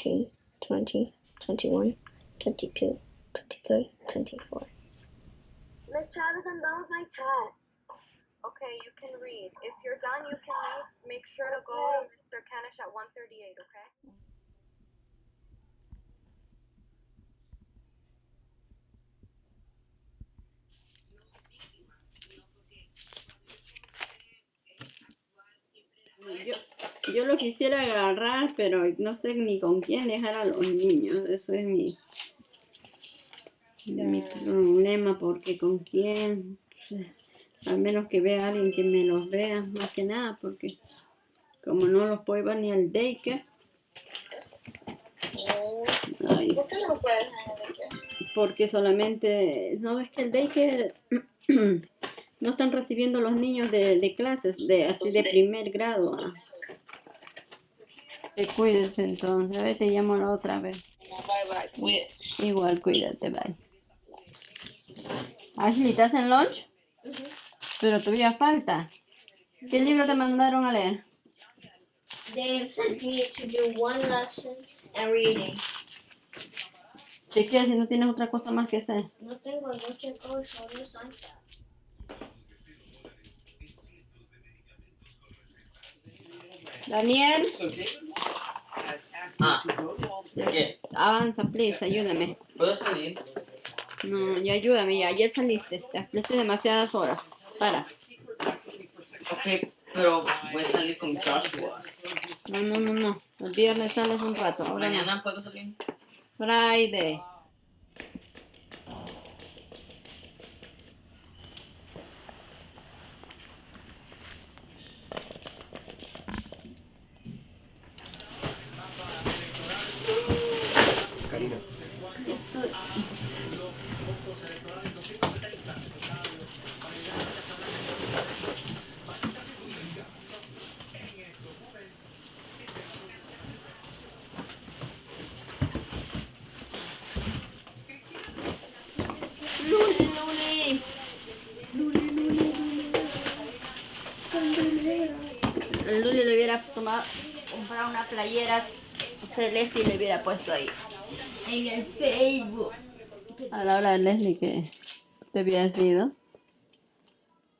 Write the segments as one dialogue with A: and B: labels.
A: 19, 20, 21, 22, 23, 24.
B: Miss Travis, I'm done with my test. Okay, you can read. If you're done, you can leave. Make sure to go to Mr. Kanish at 1:38, okay?
C: Yo lo quisiera agarrar, pero no sé ni con quién dejar a los niños. Eso es mi problema, porque con quién, al menos que vea a alguien que me los vea, más que nada, porque como no los puedo llevar ni al daycare. Ay,
B: ¿Por qué no puedes dejar el daycare?
C: porque solamente, no es que el daycare no están recibiendo los niños de clases, así de primer grado. Te cuides entonces, a ver, te llamo la otra vez.
B: Bye, cuídate.
C: Igual, cuídate, bye. Ashley, ¿estás en lunch? Pero todavía falta. ¿Qué libro te mandaron a leer?
A: They sent me to do one lesson and reading.
C: Chequea si no tienes otra cosa más que hacer.
A: No tengo mucha cosa, solo Santa.
C: Daniel,
D: ¿Qué?
C: avanza, please, ayúdame.
D: ¿Puedo salir?
C: No, ya ayúdame, ya ayer saliste, te hablaste demasiadas horas. Para.
D: Ok, pero voy a salir con Joshua.
C: No. El viernes sales un rato. Ahora no.
D: ¿Mañana puedo salir?
C: Friday.
E: Karina.
C: El Luli le hubiera comprado una playera celeste y le hubiera puesto ahí en el Facebook. A la hora de Leslie que te había sido,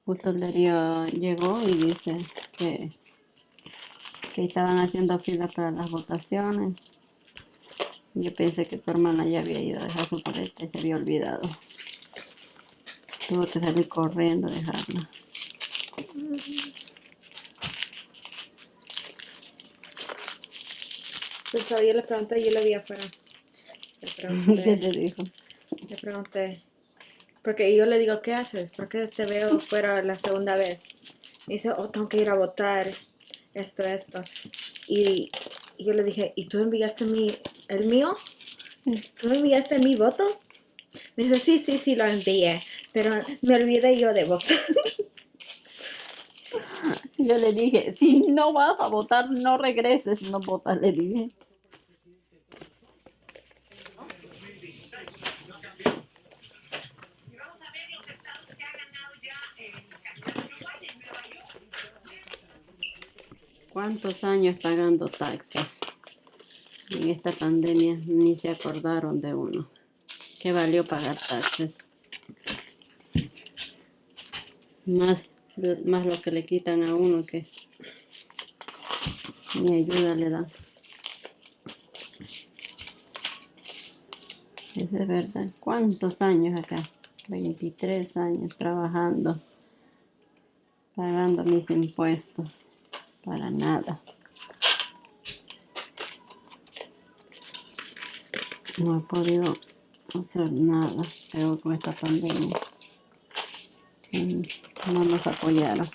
C: justo el Darío llegó y dice que estaban haciendo fila para las votaciones. Yo pensé que tu hermana ya había ido a dejar su paleta y se había olvidado. Tuvo que salir corriendo a dejarla.
F: Pues yo le pregunté, yo le vi afuera.
C: ¿Qué te dijo?
F: Le pregunté, porque yo le digo, ¿qué haces? ¿Por qué te veo fuera la segunda vez? Y dice, oh, tengo que ir a votar, esto. Y yo le dije, ¿y tú enviaste el mío? ¿Tú enviaste mi voto? Me dice, sí, lo envié, pero me olvidé yo de votar.
C: Yo le dije, si no vas a votar, no regreses, no votas, le dije. ¿Cuántos años pagando taxes? En esta pandemia ni se acordaron de uno. ¿Qué valió pagar taxes? Más lo que le quitan a uno que ni ayuda le da. Eso es verdad. ¿Cuántos años acá? 23 años trabajando, pagando mis impuestos. Para nada. No he podido hacer nada, peor con esta pandemia. No nos apoyaron.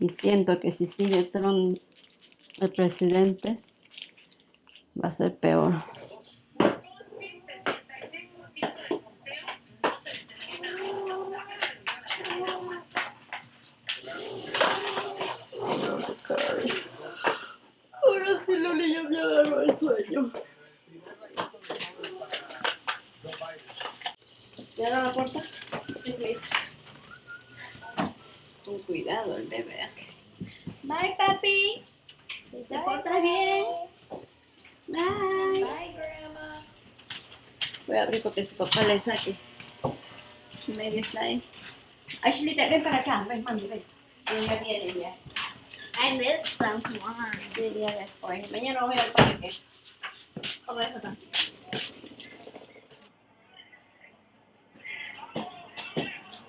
C: Y siento que si sigue Trump el presidente, va a ser peor. Ahora sí, Luli, ya me agarró el sueño. ¿Cierra la puerta?
F: Sí, please.
C: Con cuidado el bebé. Bye, papi. ¿Te portas bien? Bye.
F: Bye, Grandma.
C: Voy a abrir porque su papá le saque. Medio está ahí. Ashley, ven para acá. Ven, mami, ven. Ya viene ya.
A: I missed them. Come on.
C: Sí, ya después. Mañana voy al parque.
A: Okay, hold on.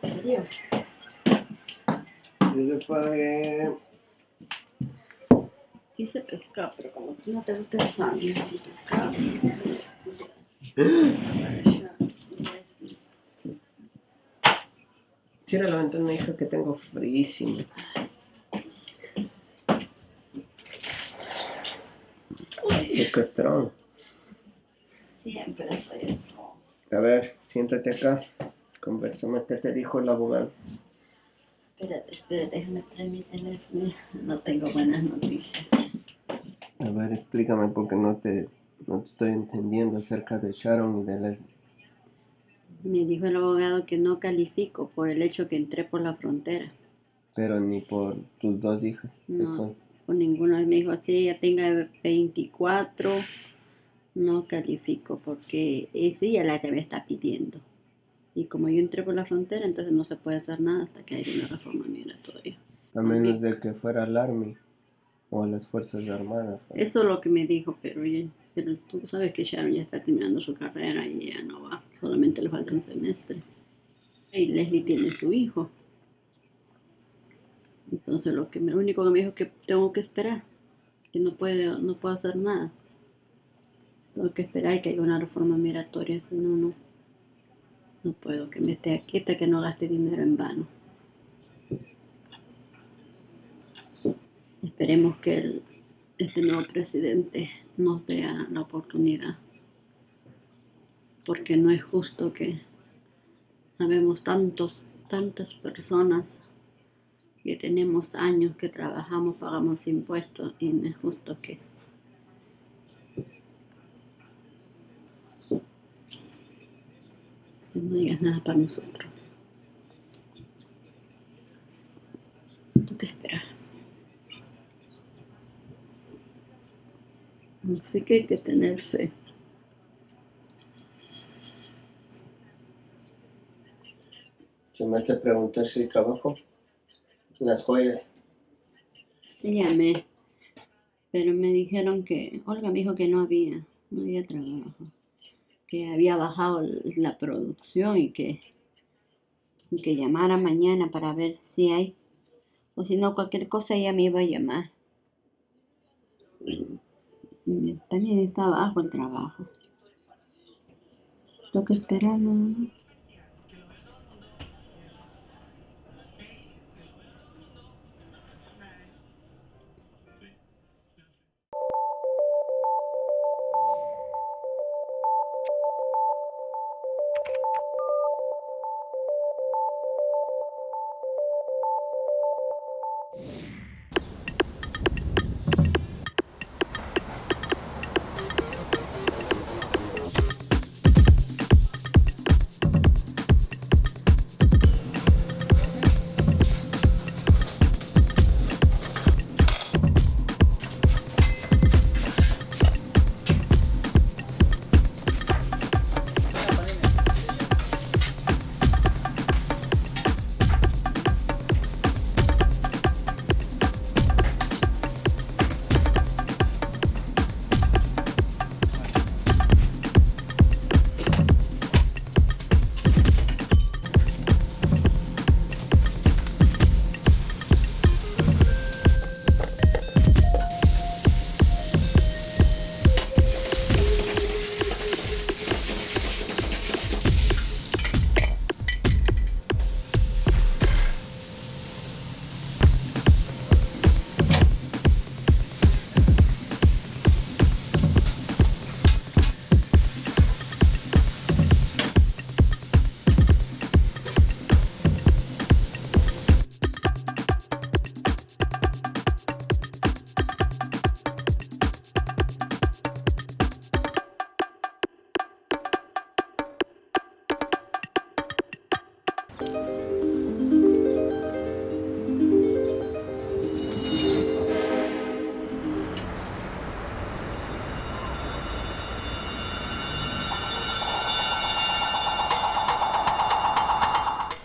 C: Adiós.
E: Yo te pagué.
C: Quise pescar, pero como tú no te gusta el sal, yo no pescado.
E: Cierra la ventana, hija, que tengo fríísimo. Secuestrón.
C: Siempre soy esto.
E: A ver, siéntate acá. Conversame, ¿qué te dijo el abogado?
C: Espérate, déjame traer mi teléfono. No tengo buenas noticias.
E: A ver, explícame porque no te estoy entendiendo acerca de Sharon y de Leslie.
C: Me dijo el abogado que no califico por el hecho que entré por la frontera.
E: Pero ni por tus dos hijas.
C: No.
E: Eso.
C: Por ninguno. Me dijo, si ella tenga 24, no califico porque es ella la que me está pidiendo. Y como yo entré por la frontera, entonces no se puede hacer nada hasta que haya una reforma migratoria.
E: A menos de que fuera al Army o a las Fuerzas Armadas. ¿no?
C: Eso es lo que me dijo, pero tú sabes que Sharon ya está terminando su carrera y ya no va. Solamente le falta un semestre. Y Leslie tiene su hijo. Entonces lo único que me dijo es que tengo que esperar. Que no puedo hacer nada. Tengo que esperar y que haya una reforma migratoria, si no, no puedo que me esté quieta, que no gaste dinero en vano. Esperemos que este nuevo presidente nos dé la oportunidad, porque no es justo que habemos tantas personas que tenemos años que trabajamos, pagamos impuestos y no es justo que no digas nada para nosotros. Tengo que esperar. Así que hay que tener fe.
E: Llamaste a preguntar si hay trabajo. Las joyas.
C: Te llamé, pero me dijeron que, Olga me dijo que no había trabajo, que había bajado la producción y que llamara mañana para ver si hay, o si no, cualquier cosa ella me iba a llamar. También está bajo el trabajo. Tengo que esperar, ¿no?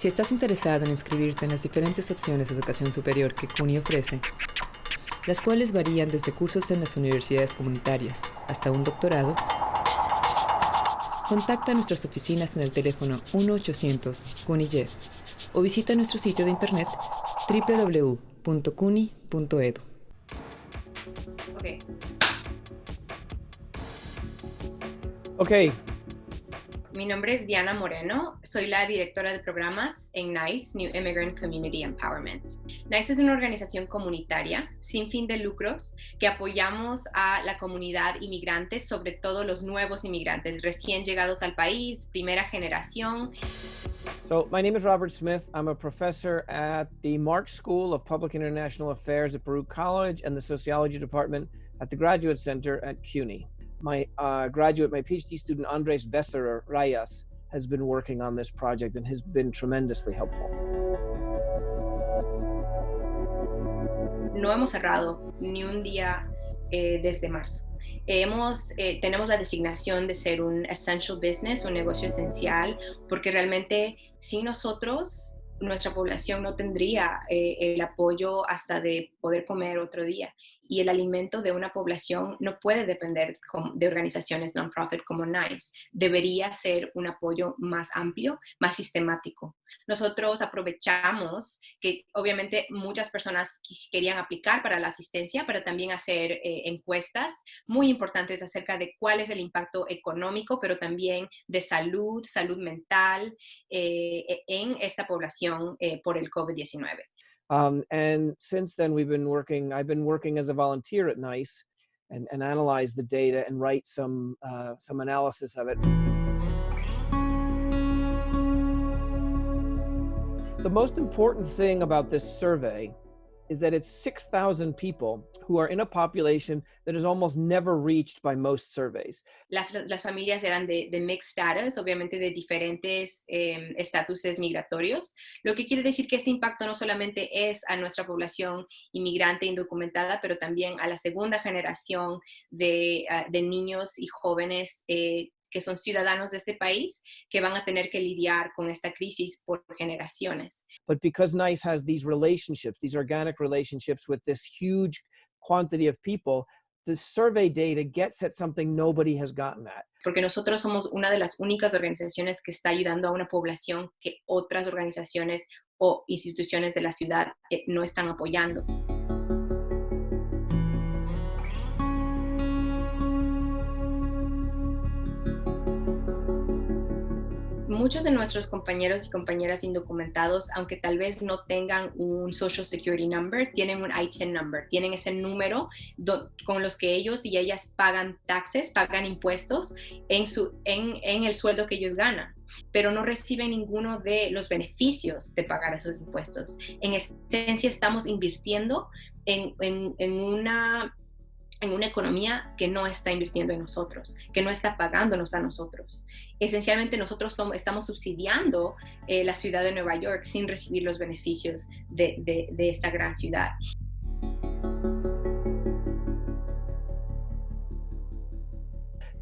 G: Si estás interesado en inscribirte en las diferentes opciones de educación superior que CUNY ofrece, las cuales varían desde cursos en las universidades comunitarias hasta un doctorado, contacta a nuestras oficinas en el teléfono 1-800-CUNY-YES o visita nuestro sitio de internet www.cuny.edu.
H: Okay.
I: Okay.
H: Mi nombre es Diana Moreno, soy la directora de programas en NICE, New Immigrant Community Empowerment. NICE es una organización comunitaria sin fin de lucros que apoyamos a la comunidad inmigrante, sobre todo los nuevos inmigrantes recién llegados al país, primera generación.
I: So my name is Robert Smith. I'm a professor at the Mark School of Public International Affairs at Baruch College and the Sociology Department at the Graduate Center at CUNY. My PhD student, Andres Besserer Rayas, has been working on this project and has been tremendously helpful.
H: No hemos cerrado ni un día desde marzo. Tenemos la designación de ser un essential business, un negocio esencial, porque realmente sin nosotros nuestra población no tendría el apoyo hasta de poder comer otro día. Y el alimento de una población no puede depender de organizaciones non-profit como NICE. Debería ser un apoyo más amplio, más sistemático. Nosotros aprovechamos que obviamente muchas personas querían aplicar para la asistencia, pero también hacer encuestas muy importantes acerca de cuál es el impacto económico, pero también de salud mental en esta población por el COVID-19.
I: And since then, I've been working as a volunteer at NICE and analyze the data and write some analysis of it. The most important thing about this survey is that it's 6,000 people who are in a population that is almost never reached by most surveys.
H: Las familias eran de mixed status, obviamente de diferentes estatuses migratorios, lo que quiere decir que este impacto no solamente es a nuestra población inmigrante indocumentada, pero también a la segunda generación de niños y jóvenes que son ciudadanos de este país, que van a tener que lidiar con esta crisis por generaciones.
I: But because NICE has these relationships, these organic relationships with this huge quantity of people, the survey data gets at something nobody has gotten at.
H: Porque nosotros somos una de las únicas organizaciones que está ayudando a una población que otras organizaciones o instituciones de la ciudad no están apoyando. Muchos de nuestros compañeros y compañeras indocumentados, aunque tal vez no tengan un Social Security Number, tienen un ITIN Number, tienen ese número con los que ellos y ellas pagan taxes, pagan impuestos en el sueldo que ellos ganan, pero no reciben ninguno de los beneficios de pagar esos impuestos. En esencia, estamos invirtiendo en una economía que no está invirtiendo en nosotros, que no está pagándonos a nosotros. Esencialmente nosotros estamos subsidiando la ciudad de Nueva York sin recibir los beneficios de esta gran ciudad.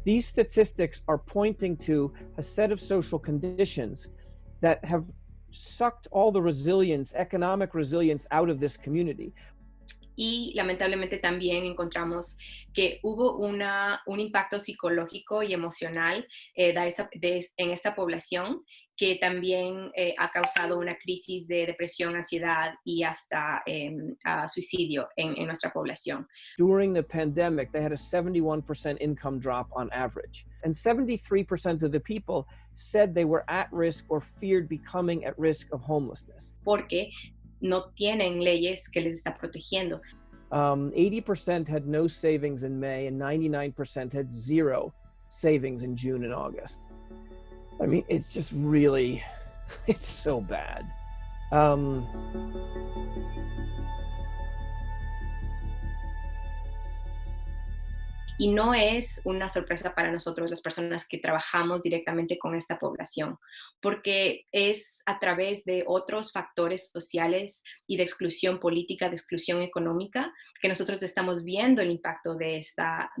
I: These statistics are pointing to a set of social conditions that have sucked all the resilience, economic resilience out of this community.
H: Y lamentablemente también encontramos que hubo un impacto psicológico y emocional en esta población que también ha causado una crisis de depresión, ansiedad y hasta suicidio en nuestra población.
I: During the pandemic, they had a 71% income drop on average. And 73% of the people said they were at risk or feared becoming at risk of homelessness.
H: Porque no tienen leyes que les está protegiendo.
I: 80% had no savings in May and 99% had zero savings in June and August. I mean, it's just really, it's so bad.
H: Y no es una sorpresa para nosotros, las personas que trabajamos directamente con esta población, porque es a través de otros factores sociales y de exclusión política, de exclusión económica, que nosotros estamos viendo el impacto de esta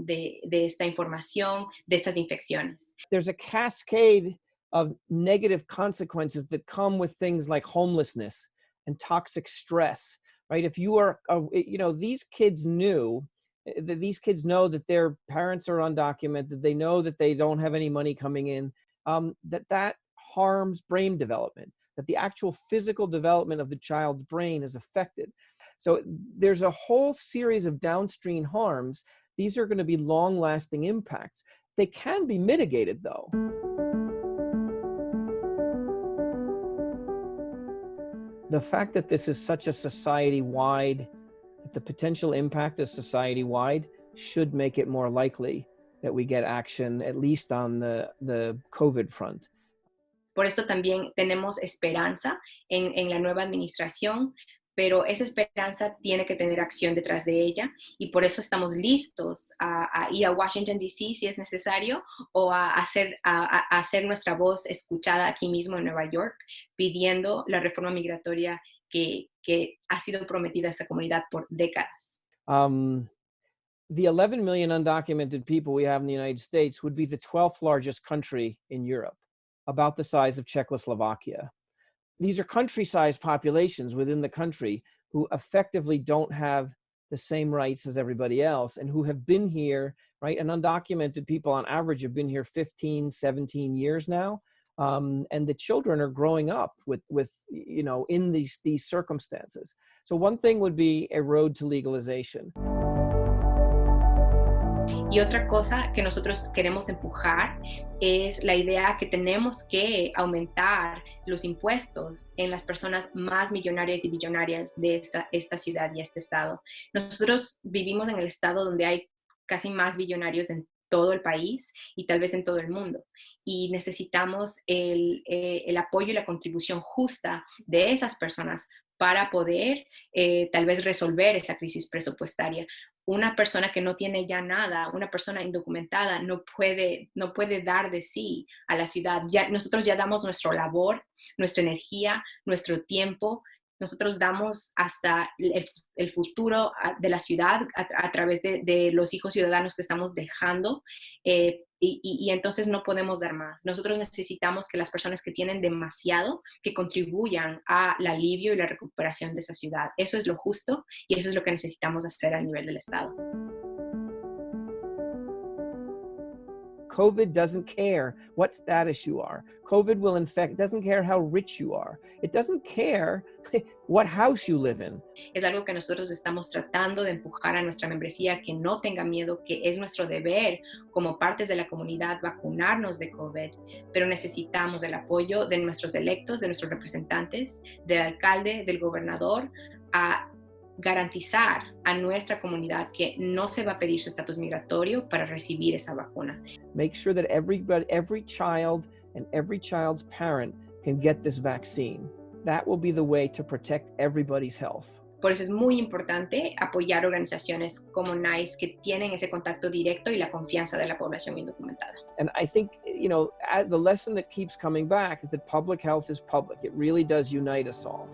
H: información, de estas infecciones.
I: There's a cascade of negative consequences that come with things like homelessness and toxic stress, right? If you are, these kids know that their parents are undocumented, they know that they don't have any money coming in, that harms brain development, that the actual physical development of the child's brain is affected. So there's a whole series of downstream harms. These are going to be long-lasting impacts. They can be mitigated, though. The fact that this is such a society-wide, the potential impact is society-wide, should make it more likely that we get action, at least on the COVID front.
H: Por esto también tenemos esperanza en la nueva administración, pero esa esperanza tiene que tener acción detrás de ella, y por eso estamos listos a ir a Washington, D.C. si es necesario, o a hacer nuestra voz escuchada aquí mismo en Nueva York, pidiendo la reforma migratoria que ha sido prometida a esta comunidad por décadas.
I: The 11 million undocumented people we have in the United States would be the 12th largest country in Europe, about the size of Czechoslovakia. These are country-sized populations within the country who effectively don't have the same rights as everybody else, and who have been here, right? And undocumented people on average have been here 15, 17 years now. And the children are growing up with in these circumstances. So one thing would be a road to legalization.
H: Y otra cosa que nosotros queremos empujar es la idea que tenemos que aumentar los impuestos en las personas más millonarias y billonarias de esta ciudad y este estado. Nosotros vivimos en el estado donde hay casi más billonarios en todo el país y tal vez en todo el mundo. Y necesitamos el apoyo y la contribución justa de esas personas para poder tal vez resolver esa crisis presupuestaria. Una persona que no tiene ya nada, una persona indocumentada, no puede dar de sí a la ciudad. Nosotros ya damos nuestra labor, nuestra energía, nuestro tiempo. Nosotros damos hasta el futuro de la ciudad a través de los hijos ciudadanos que estamos dejando, y entonces no podemos dar más. Nosotros necesitamos que las personas que tienen demasiado, que contribuyan al alivio y la recuperación de esa ciudad. Eso es lo justo y eso es lo que necesitamos hacer a nivel del Estado.
I: COVID doesn't care what status you are. COVID will infect, doesn't care how rich you are. It doesn't care what house you live in.
H: Es algo que nosotros estamos tratando de empujar a nuestra membresía, que no tenga miedo, que es nuestro deber como partes de la comunidad vacunarnos de COVID, pero necesitamos el apoyo de nuestros electos, de nuestros representantes, del alcalde, del gobernador, a garantizar a nuestra comunidad que no se va a pedir su estatus migratorio para recibir esa vacuna.
I: Make sure that every child and every child's parent can get this vaccine. That will be the way to protect everybody's health.
H: Por eso es muy importante apoyar organizaciones como NICE que tienen ese contacto directo y la confianza de la población indocumentada.
I: And I think, the lesson that keeps coming back is that public health is public. It really does unite us all.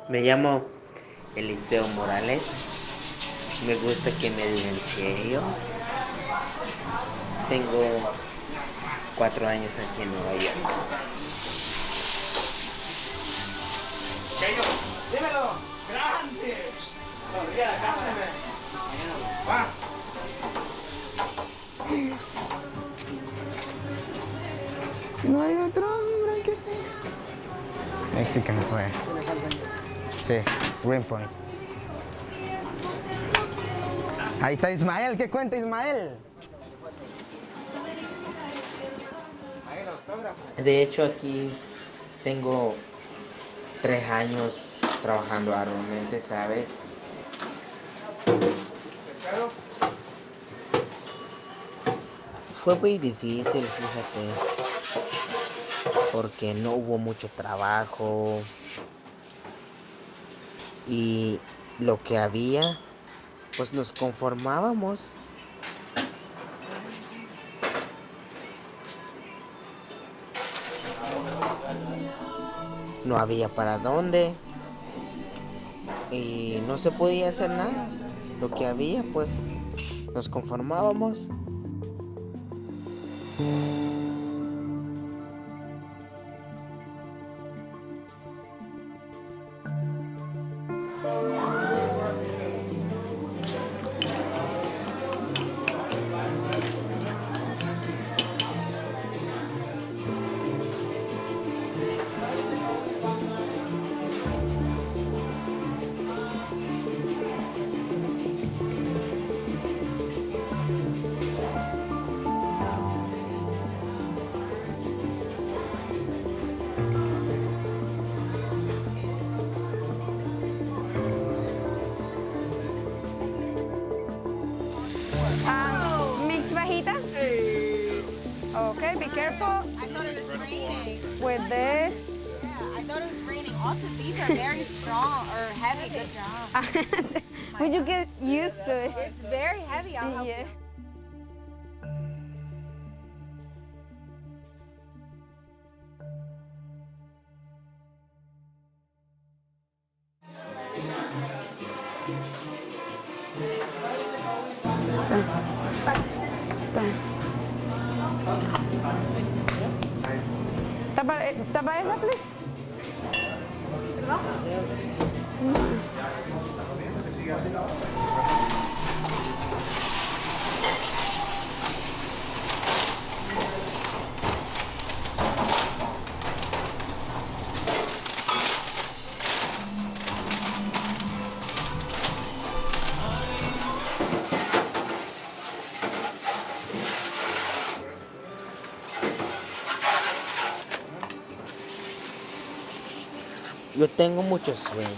J: Me llamo Eliseo Morales. Me gusta que me digan Cheyo. Tengo 4 años aquí en Nueva York.
K: Cheyo, dímelo. Grande. Va.
L: No hay otro hombre que sea. Mexican fue. Sí, Greenpoint. Ahí está Ismael, ¿qué cuenta Ismael?
J: De hecho, aquí tengo 3 años trabajando arduamente, ¿sabes? Fue muy difícil, fíjate, porque no hubo mucho trabajo y lo que había, pues nos conformábamos. No había para dónde y no se podía hacer nada. Lo que había, pues nos conformábamos.
M: Mix fajitas. Okay, be careful.
N: I thought it was raining.
M: With this.
N: Yeah, I thought it was raining. Also, these are very strong or heavy. Good job.
M: Would you get used to it?
N: It's very heavy. I'll help
M: Yeah.
N: you.
M: Tapa esa, please.
J: Yo tengo muchos sueños,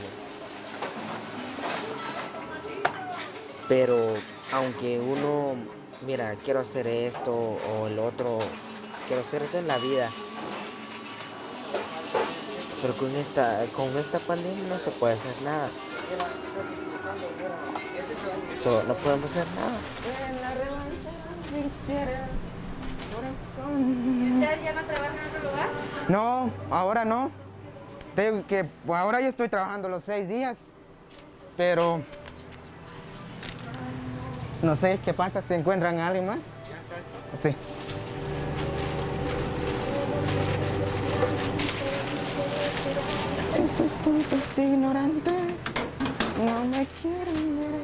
J: pero aunque uno, mira, quiero hacer esto o el otro, quiero hacer esto en la vida, pero con esta pandemia no se puede hacer nada. No podemos hacer nada.
M: ¿Y usted ya no trabaja en otro lugar?
L: No, ahora no. Tengo que, pues ahora ya estoy trabajando los 6 días, pero no sé qué pasa, ¿se encuentran a alguien más? Sí. Esos tontos ignorantes no me quieren ver.